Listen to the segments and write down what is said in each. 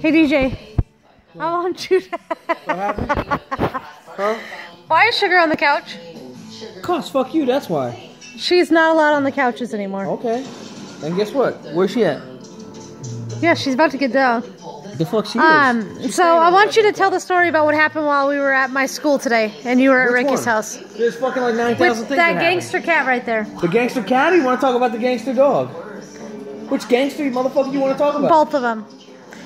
Hey DJ, I want you to... What happened? Huh? Why is Sugar on the couch? Cause fuck you, that's why. She's not allowed on the couches anymore. Okay. Then guess what? Where's she at? Yeah, she's about to get down. The fuck she is? So I want you to tell the story about what happened while we were at my school today, and you were at Which Ricky's one? house. There's fucking like 9,000 With things that that gangster cat right there. The gangster cat? Or you want to talk about the gangster dog? Which gangster motherfucker you want to talk about? Both of them.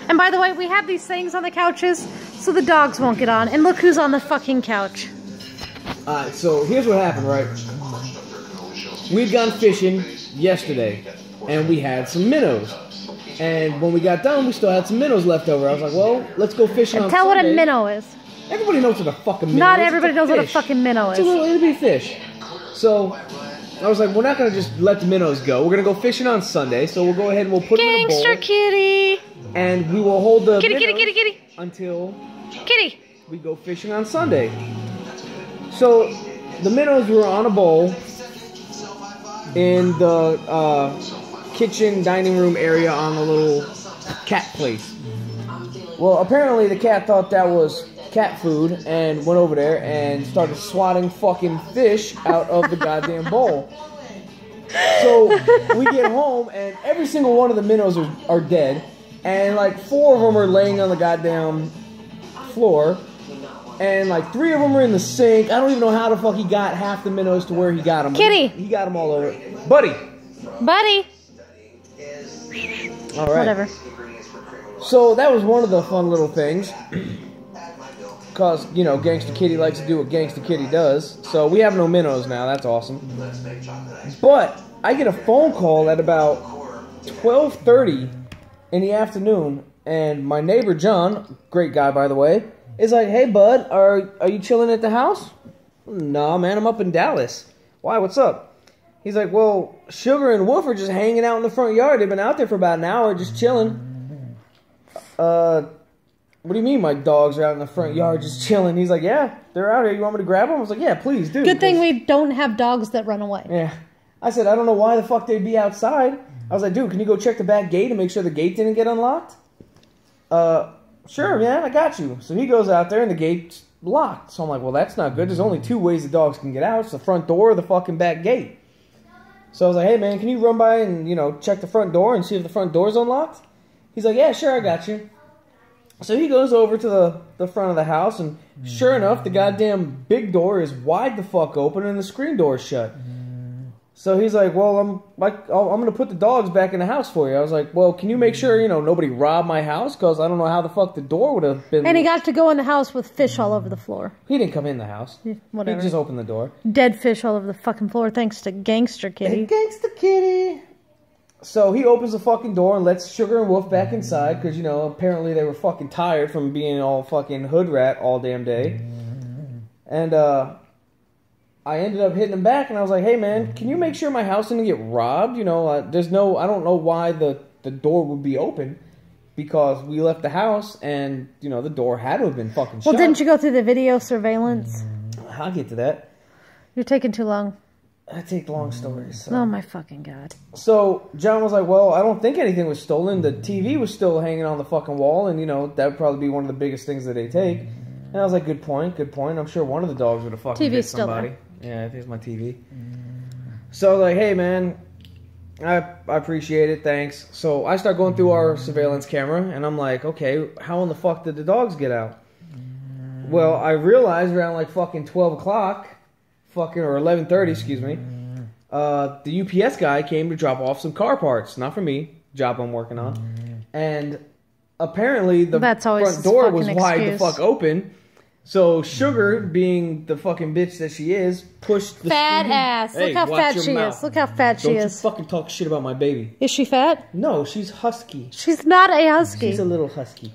And by the way, we have these things on the couches so the dogs won't get on. And look who's on the fucking couch. Alright, so here's what happened, right? We'd gone fishing yesterday, and we had some minnows. And when we got done, we still had some minnows left over. I was like, well, let's go fishing on Tell Sunday. what a minnow is. Everybody knows what a fucking minnow is. Not everybody knows what a fish. fucking minnow is. It's a little itty bitty fish. So I was like, we're not gonna just let the minnows go. We're gonna go fishing on Sunday. So we'll go ahead and we'll put them in a bowl. Gangster kitty. And we will hold the Kitty, minnows kitty, kitty, kitty. until Kitty. we go fishing on Sunday. So the minnows were on a bowl in the kitchen dining room area on the little cat place. Well, apparently the cat thought that was cat food and went over there and started swatting fucking fish out of the goddamn bowl. So we get home and every single one of the minnows are dead, and like 4 of them are laying on the goddamn floor, and like 3 of them are in the sink. I don't even know how the fuck he got half the minnows to where he got them. Kitty. He got them all over. Buddy. Buddy. All right. Whatever. So that was one of the fun little things. Because, you know, Gangster Kitty likes to do what Gangster Kitty does. So we have no minnows now. That's awesome. But I get a phone call at about 12:30 in the afternoon. And my neighbor, John, great guy, by the way, is like, hey, bud, are you chilling at the house? Nah, man, I'm up in Dallas. Why? What's up? He's like, well, Sugar and Wolf are just hanging out in the front yard. They've been out there for about an hour just chilling. What do you mean my dogs are out in the front yard just chilling? He's like, yeah, they're out here. You want me to grab them? I was like, yeah, please do. Good thing we don't have dogs that run away. Yeah. I said, I don't know why the fuck they'd be outside. I was like, dude, can you go check the back gate and make sure the gate didn't get unlocked? Sure, man, I got you. So he goes out there and the gate's locked. So I'm like, well, that's not good. There's only 2 ways the dogs can get out. It's the front door or the fucking back gate. So I was like, hey, man, can you run by and, you know, check the front door and see if the front door's unlocked? He's like, yeah, sure, I got you. So he goes over to the front of the house, and sure enough, the goddamn big door is wide the fuck open, and the screen door is shut. So he's like, well, I'm going to put the dogs back in the house for you. I was like, well, can you make sure, you know, nobody robbed my house? Because I don't know how the fuck the door would have been. And he got to go in the house with fish all over the floor. He didn't come in the house. Whatever. He just opened the door. Dead fish all over the fucking floor thanks to Gangster Kitty. Hey, Gangster Kitty. So he opens the fucking door and lets Sugar and Wolf back inside because, you know, apparently they were fucking tired from being all fucking hood rat all damn day. And I ended up hitting him back and I was like, hey man, can you make sure my house didn't get robbed? You know, I don't know why the door would be open because we left the house and, you know, the door had to have been fucking shut. Well, didn't you go through the video surveillance? I'll get to that. You're taking too long. I take long stories. So. Oh my fucking God. So John was like, well, I don't think anything was stolen. The TV was still hanging on the fucking wall, and, you know, that would probably be one of the biggest things that they take. And I was like, good point, good point. I'm sure one of the dogs would have fucking hit somebody. Yeah, I think it's my TV. So I was like, hey, man, I appreciate it, thanks. So I start going through our surveillance camera, and I'm like, okay, how in the fuck did the dogs get out? Well, I realized around like fucking 12 o'clock, or 11:30, excuse me, the UPS guy came to drop off some car parts. Not for me, job I'm working on. And apparently the front door was wide the fuck open. So Sugar, being the fucking bitch that she is, pushed the fat ass. Look how fat she is. Look how fat she is. Don't you fucking talk shit about my baby. Is she fat? No, she's husky. She's not a husky. She's a little husky.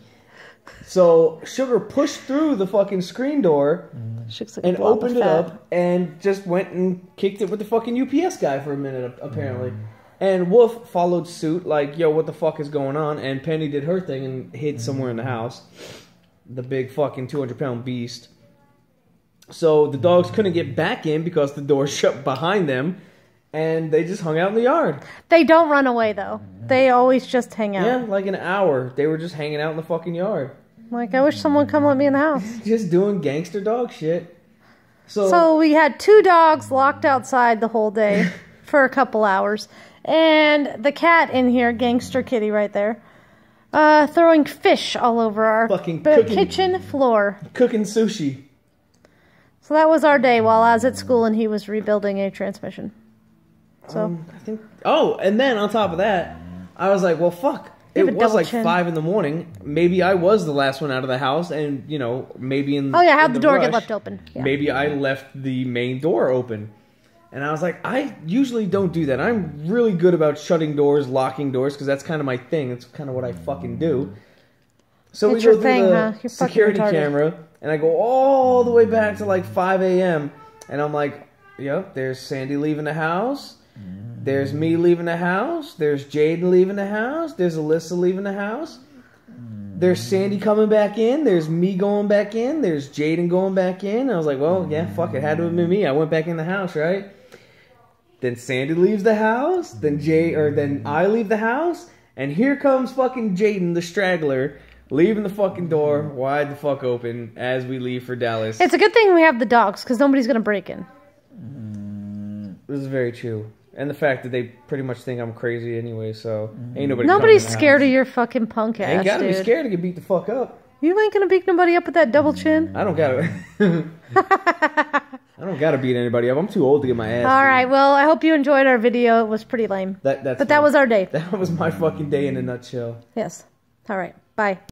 So Sugar pushed through the fucking screen door and opened it up and just went and kicked it with the fucking UPS guy for a minute, apparently. And Wolf followed suit, like, yo, what the fuck is going on? And Penny did her thing and hid somewhere in the house. The big fucking 200-pound beast. So the dogs couldn't get back in because the door shut behind them. and they just hung out in the yard. They don't run away, though. They always just hang out. Yeah, like an hour. They were just hanging out in the fucking yard. Like, I wish someone would come let me in the house. Just doing gangster dog shit. So we had 2 dogs locked outside the whole day for a couple hours. And the cat in here, Gangster Kitty right there, throwing fish all over our fucking kitchen floor. Cooking sushi. So that was our day while I was at school and he was rebuilding a transmission. So I think. Oh, and then on top of that, I was like, well, fuck. It was like 5 in the morning. Maybe I was the last one out of the house, and you know, maybe in oh yeah, how'd the door get left open? Yeah. Maybe I left the main door open, and I was like, I usually don't do that. I'm really good about shutting doors, locking doors, because that's kind of my thing. That's kind of what I fucking do. So it's we go your through thing, the huh? security camera, and I go all the way back to like 5 a.m. and I'm like, yep, there's Sandy leaving the house. There's me leaving the house. There's Jaden leaving the house. There's Alyssa leaving the house. There's Sandy coming back in. There's me going back in. There's Jaden going back in. And I was like, well, yeah, fuck it. Had to have been me. I went back in the house, right? Then Sandy leaves the house. Then I leave the house. And here comes fucking Jaden, the straggler, leaving the fucking door wide the fuck open as we leave for Dallas. It's a good thing we have the dogs, because nobody's going to break in. This is very true. And the fact that they pretty much think I'm crazy anyway, so ain't nobody. Nobody's scared of your fucking punk ass. Ain't gotta dude. be scared to get beat the fuck up. You ain't gonna beat nobody up with that double chin. I don't gotta. I don't gotta beat anybody up. I'm too old to get my ass. All right. Well, I hope you enjoyed our video. It was pretty lame. But that was our day. That was my fucking day in a nutshell. Yes. All right. Bye.